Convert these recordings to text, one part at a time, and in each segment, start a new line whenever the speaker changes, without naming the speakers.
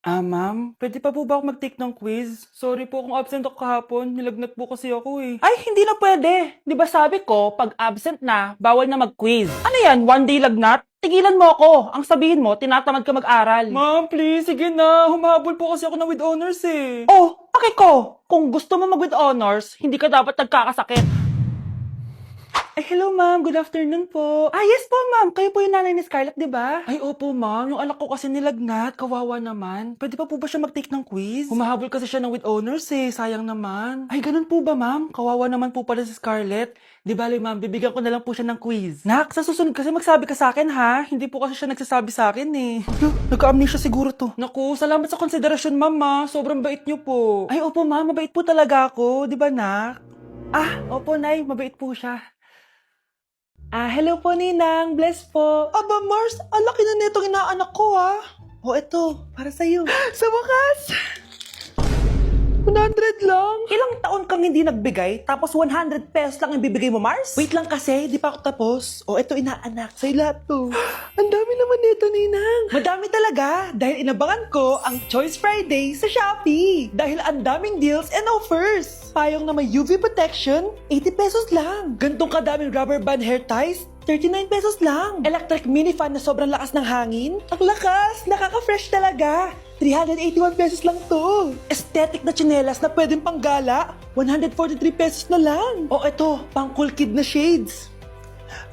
Ma'am, pwede pa po ba ako mag-take ng quiz? Sorry po kung absent ako kahapon. Nilagnat po kasi ako eh. Ay, hindi na pwede. Di ba sabi ko, pag absent na, bawal na mag-quiz. Ano yan, one day lagnat? Tigilan mo ako. Ang sabihin mo, tinatamad ka mag-aral. Ma'am, please, sige na. Humahabol po kasi ako ng with honors eh. Oh, okay ko. Kung gusto mo mag-with honors, hindi ka dapat nagkakasakit. Ay, hello ma'am. Good afternoon po. Yes po ma'am. Kayo po yung nanay ni Scarlett, di ba? Ay, opo ma'am. Yung anak ko kasi nilagnat. Kawawa naman. Pwede pa po ba siya mag-take ng quiz? Humahabol kasi siya ng with honors eh. Sayang naman. Ay, ganun po ba ma'am? Kawawa naman po pala si Scarlett. Di bale ma'am, bibigyan ko na lang po siya ng quiz. Nak, sa susunod kasi magsabi ka sa akin ha. Hindi po kasi siya nagsasabi sa akin eh. Nagka-amnesia siguro to. Naku, salamat sa konsiderasyon ma'am ha. Sobrang bait niyo po. Ay, opo ma'am. Mabait po talaga ako. Di ba nak? Opo nay. Mabait po siya. Hello po, Ninang. Bless po. Aba, Mars, ang laki na netong inaanak ko, ha? Eto, para sa'yo. Sa wakas! 100 lang. Ilang taon kang hindi nagbigay, tapos 100 pesos lang ang bibigay mo, Mars? Wait lang kasi, di pa ako tapos. Eto inaanak, sa'yo lahat to. Ang dami naman nito, Ninang. Madami talaga, dahil inabangan ko ang Choice Friday sa Shopee. Dahil ang daming deals and offers. Payong na may UV protection, 80 pesos lang. Gantong kadaming rubber band hair ties, 39 pesos lang. Electric mini fan na sobrang lakas ng hangin. Ang lakas, nakaka-fresh talaga. 381 pesos lang to. Aesthetic na tsinelas na pwedeng panggala, 143 pesos na lang. Eto, pang cool kid na shades.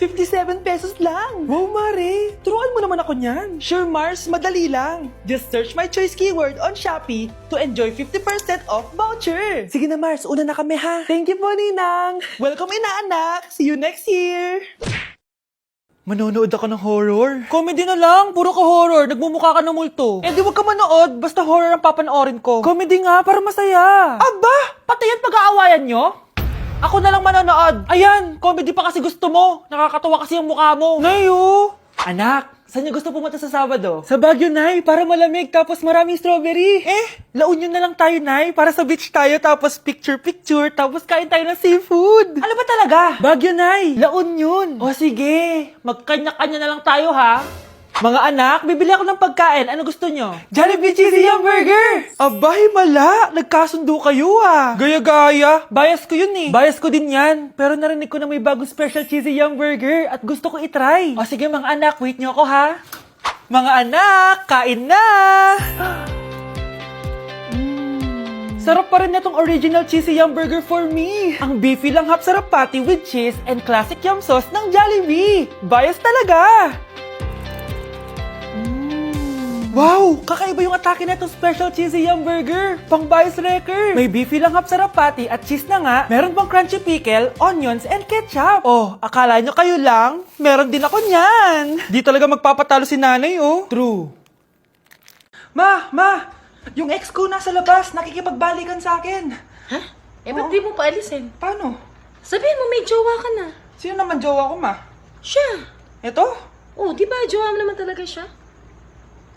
57 pesos lang. Wow, Mare. Turuan mo naman ako niyan. Sure, Mars. Madali lang. Just search my choice keyword on Shopee to enjoy 50% off voucher. Sige na, Mars. Una na kami, ha? Thank you po, Ninang. Welcome, inaanak. See you next year. Manonood ako ng horror. Comedy na lang, puro ka horror. Nagmumukha ka ng multo. Di wag ka manood, basta horror ang papanoorin ko. Comedy nga, para masaya. Aba, pati yan pag-aawayan nyo? Ako na lang manonood. Ayan, comedy pa kasi gusto mo. Nakakatawa kasi yung mukha mo. Nayo! Anak, saan niyo gusto pumunta sa Sabado? Sa Baguio, Nay, para malamig tapos maraming strawberry. La Union na lang tayo, Nay, para sa beach tayo tapos picture-picture tapos kain tayo ng seafood. Ano ba talaga? Baguio, Nay, La Union. Sige, magkanya-kanya na lang tayo, ha? Mga anak, bibili ako ng pagkain. Ano gusto nyo? Jollibee Cheesy Yum Burger! Abay, mala! Nagkasundo kayo Gaya-gaya. Bias ko yun eh. Bias ko din yan. Pero narinig ko na may bagong special Cheesy Yum Burger at gusto ko itry. Sige mga anak, wait nyo ako ha. Mga anak, kain na! Sarap pa rin itong original Cheesy Yum Burger for me. Ang beefy lang hap sarap patty with cheese and classic yum sauce ng Jollibee. Bias talaga! Wow! Kakaiba yung atake na itong special cheesy yum burger. Pang bias wrecker. May beefy lang hap sarap patty at cheese na nga. Meron pang crunchy pickle, onions, and ketchup. Akala nyo kayo lang? Meron din ako niyan. Di talaga magpapatalo si nanay, True. Ma! Yung ex ko nasa labas, nakikipagbalikan sa akin.
Ha? Ba't di mo paalisin?
Paano?
Sabihin mo may jowa ka na.
Sino naman jowa ko, ma?
Siya.
Ito?
Di ba jowa mo naman talaga siya?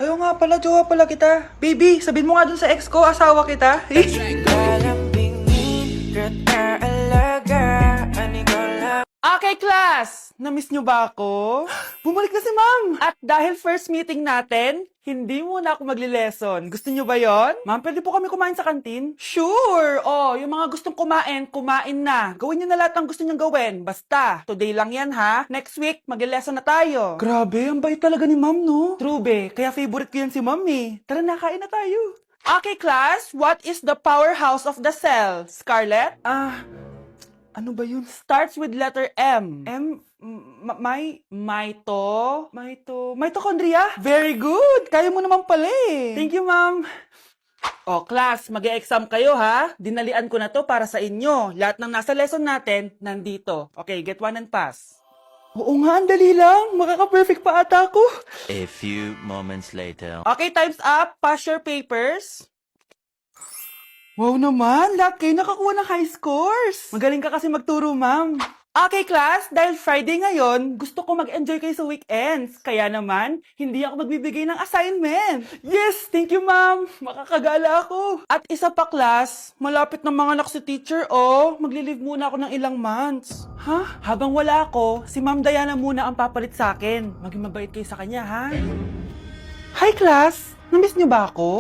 Ayaw nga pala, jowa pala kita. Baby, sabihin mo nga dun sa ex ko, asawa kita. Okay, class! Namiss nyo ba ako? Bumalik na si ma'am! At dahil first meeting natin, hindi muna ako magli-lesson. Gusto nyo ba yon? Ma'am, pwede po kami kumain sa kantin? Sure! Yung mga gustong kumain, kumain na. Gawin nyo na lahat ng gusto nyong gawin. Basta, today lang yan ha. Next week, magli-lesson na tayo. Grabe, ang bait talaga ni ma'am, no? True, be. Kaya favorite ko yan si ma'am eh. Tara na, kain na tayo. Okay, class. What is the powerhouse of the cell? Scarlett? Ano ba yun? Starts with letter M. Mitochondria? Very good! Kaya mo naman pala eh. Thank you, ma'am. Class, mag-e-exam kayo ha. Dinalian ko na to para sa inyo. Lahat ng nasa lesson natin, nandito. Okay, get one and pass. Oo nga, ang dali lang. Makaka-perfect pa ata ako.
A few moments later.
Okay, time's up. Pass your papers. Wow naman, lahat kayo nakakuha ng high scores. Magaling ka kasi magturo, ma'am. Okay, class, dahil Friday ngayon, gusto ko mag-enjoy kayo sa weekends. Kaya naman, hindi ako magbibigay ng assignment. Yes, thank you, ma'am. Makakagala ako. At isa pa, class, malapit na mga anak si teacher, magli-leave muna ako ng ilang months. Ha? Habang wala ako, si Ma'am Diana muna ang papalit sa akin. Maging mabait kayo sa kanya, ha? Hi, class! Namiss niyo ba ako?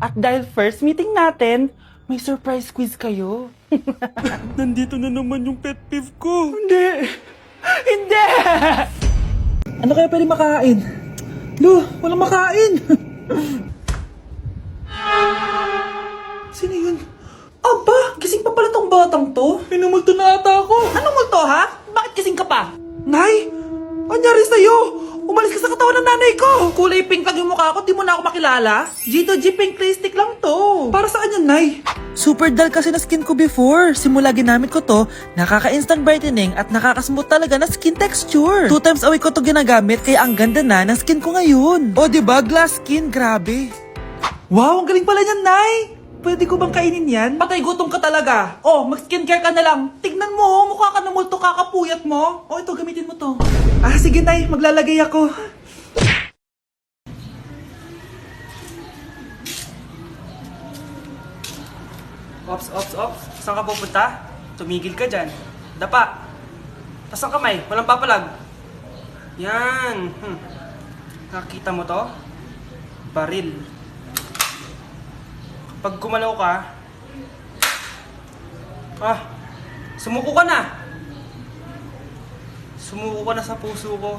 At dahil first meeting natin, may surprise quiz kayo. Nandito na naman yung pet peeve ko. Hindi! Hindi!
Ano kaya pwede makain? Lo, walang makain! Sino yun? Aba, gising pa pala tong batang to.
Pinumulto na ata ako.
Anong multo ha? Bakit gising ka pa? Nay, anyari sa'yo? Umalis ka sa katawan ng nanay ko! Kulay pink lang yung mukha ko, di mo na ako makilala? G2G pink lipstick lang to. Para saan yan, Nay? Super dull kasi na skin ko before. Simula ginamit ko to, nakaka-instant brightening at nakaka-smooth talaga na skin texture. 2 times a week ko to ginagamit kaya ang ganda na ng skin ko ngayon. O diba, glass skin, grabe. Wow, ang galing pala niyan, Nay! Pwede ko bang kainin yan? Patay gutom ka talaga. Oh, mag-skincare ka na lang. Tignan mo, mukha ka na multo kakapuyat mo. Oh, ito, gamitin mo to. Ah, sige, Nay. Maglalagay ako.
Ops, ops, ops. Saan ka pupunta? Tumigil ka dyan. Dapa. Tas ang kamay, walang papalag. Yan. Nakita mo to? Baril. Pag gumalaw ka, sumuko ka na. Sumuko ka na sa puso ko.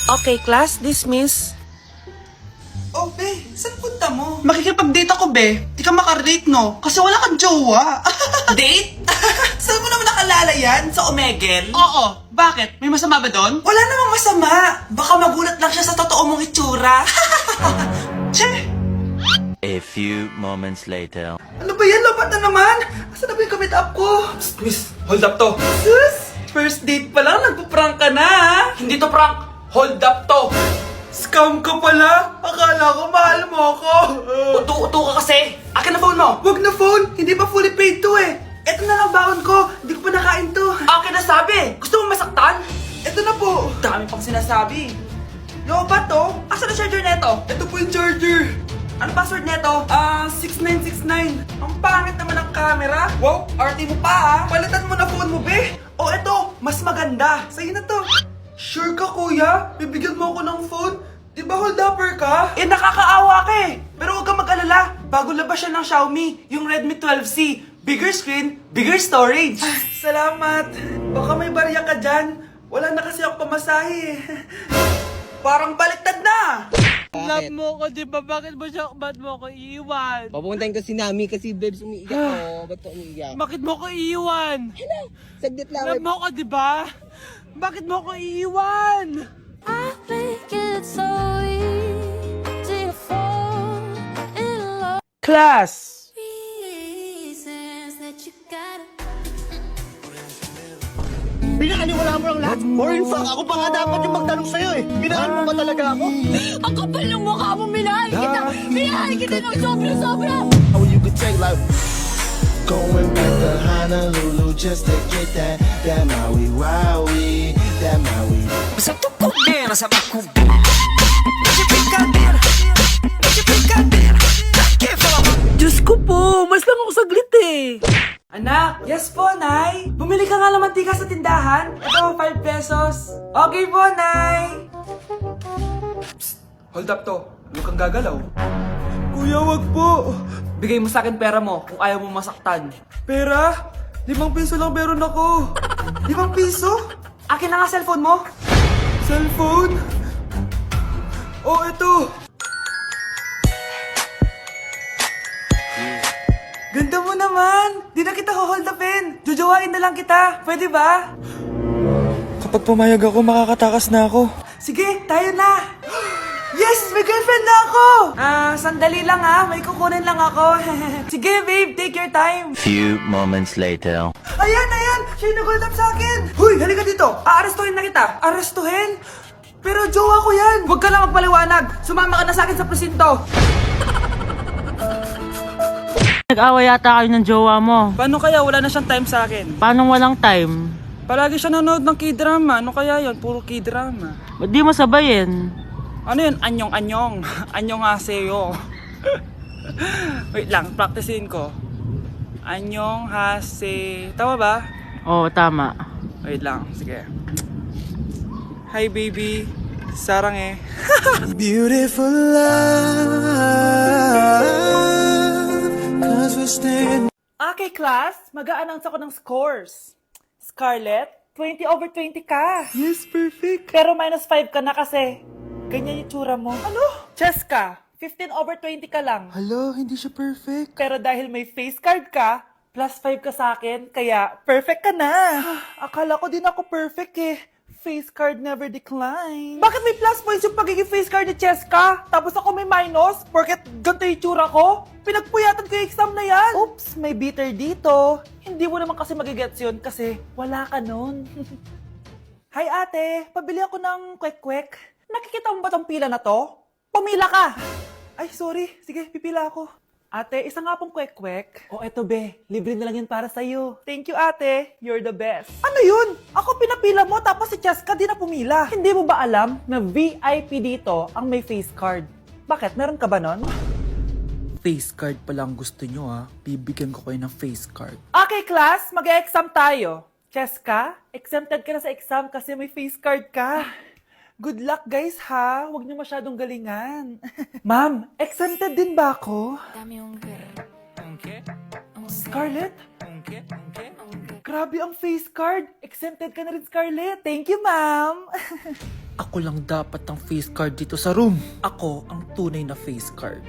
Okay, class, dismiss. Oh, be, saan punta mo? Makikipag-date ako, be. Di ka makarelate, no? Kasi wala kang jowa. Date? Saan mo naman nakalala yan? Sa Omegle? Oo. Bakit? May masama ba doon? Wala namang masama. Baka magulat lang siya sa totoo mong itsura. Che!
A few moments later.
Ano ba yan? Lobat na naman? Asan na ba yung kamit up ko? Psst, miss, hold up to. Sus! First date pa lang, nagpo-prank ka na, ha? Hindi to prank. Hold up to. Scam ka pala? Akala ko mahal mo ako. Uto-uto ka kasi. Akin na phone mo. Wag na phone. Hindi pa fully paid to eh. Eto na lang baon ko. Hindi ko pa nakain to. Akin na sabi. Gusto mo masaktan? Eto na po. Dami pang sinasabi. Yo, ba to? Asan na charger neto? Ito po yung charger. Ano password neto? 6969. Ang pangit naman ng camera. Wow, RT mo pa ha. Palitan mo na phone mo, be. O eto, mas maganda. Sa'yo na to. Sure ka, kuya? Bibigyan mo ako ng phone? Di ba hold upper ka? Eh, nakakaawa ka eh. Pero huwag kang mag-alala. Bago labas siya ng Xiaomi, yung Redmi 12C. Bigger screen, bigger storage. Salamat. Baka may barya ka dyan. Wala na kasi ako pamasahe eh. Parang baliktad na.
Love mo ko, di ba? Bakit mo ko iiwan?
Papuntahin ko si Nami kasi babes umiiyak ko. Ba't ka umiiyak?
Bakit mo ko iiwan?
Saglit lang.
Love mo ko, di ba? Bakit mo ko iiwan?
I think it's so easy to fall in love.
Class!
Reasons that you gotta.
Pinakaniwala mo lang lahat. Or in fact, ako pa nga dapat yung magtanong sa'yo eh. Minahal mo ba talaga ako?
Ang kapal ng mukha mo, minahal kita! Minahal kita ng sobra-sobra!
Oh, you could take like going back to Honolulu just to get that Maui Wowie, that Maui.
Sa tukog din, sa bakog. Diyos ko po, mas lang ako saglit eh. Anak, yes po, Nay. Bumili ka nga ng mantika sa tindahan. Ito, 5 pesos. Okay po, Nay. Psst, hold up to. Huwag kang gagalaw. Kuya, wag po. Bigay mo sa akin pera mo kung ayaw mo masaktan. Pera? 5 piso lang meron ako. 5 piso? Akin na nga cellphone mo. Cellphone? Oh, ito. Ganda mo naman! Di na kita hold upin! Jojowain na lang kita! Pwede ba? Kapag pumayag ako, makakatakas na ako. Sige, tayo na! Yes! May girlfriend na ako! Sandali lang ha. May kukunin lang ako. Sige, babe. Take your time.
Few moments later.
Ayan! Siya yung nag-hold up sa akin! Huy! Halika dito! Aarestuhin na kita! Arestuhin? Pero jowa ko yan! Huwag ka lang magpaliwanag! Sumama ka na sa akin sa presinto!
Nag-away yata kayo ng jowa mo.
Paano kaya wala na siyang time sa akin?
Paano walang time?
Palagi siya nanonood ng K-drama. Ano kaya yon? Puro K-drama.
Ba't di mo sabayin?
Ano yun? Anyong. Anyong haseyo. Wait lang, practicein ko. Anyong hase... Tama ba?
Oo, tama.
Wait lang, sige.
Hi, baby. Sarang eh.
Beautiful love, 'cause we're standing.
Okay, class. Mag-a-announce ako ng scores. Scarlett, 20/20 ka.
Yes, perfect.
Pero -5 ka na kasi. Ganyan yung tsura mo. Ano? Cheska, 15/20 ka lang.
Hala, hindi siya perfect.
Pero dahil may face card ka, +5 ka sa akin, kaya perfect ka na. Akala ko din ako perfect eh. Face card never decline. Bakit may plus points yung pagiging face card ni Cheska? Tapos ako may minus? Porket ganito yung tsura ko? Pinagpuyatan ko yung exam na yan. Oops, may bitter dito. Hindi mo naman kasi magigets yun kasi wala ka nun. Hi ate, pabili ako ng kwek-kwek. Nakikita mo ba tong pila na to? Pumila ka! Ay, sorry. Sige, pipila ako. Ate, isa nga pong kwek-kwek. O eto be, libre na lang yun para sa'yo. Thank you ate, you're the best. Ano yun? Ako pinapila mo tapos si Cheska di na pumila. Hindi mo ba alam na VIP dito ang may face card? Bakit? Meron ka ba nun?
Face card pala ang gusto nyo ha. Bibigyan ko kayo ng face card.
Okay class, mag-exam tayo. Cheska, exempted ka na sa exam kasi may face card ka. Good luck guys ha, huwag niyo masyadong galingan. Ma'am, exempted din ba ako? Scarlett? Grabe ang face card. Exempted ka na rin, Scarlett. Thank you, ma'am.
Ako lang dapat ang face card dito sa room. Ako ang tunay na face card.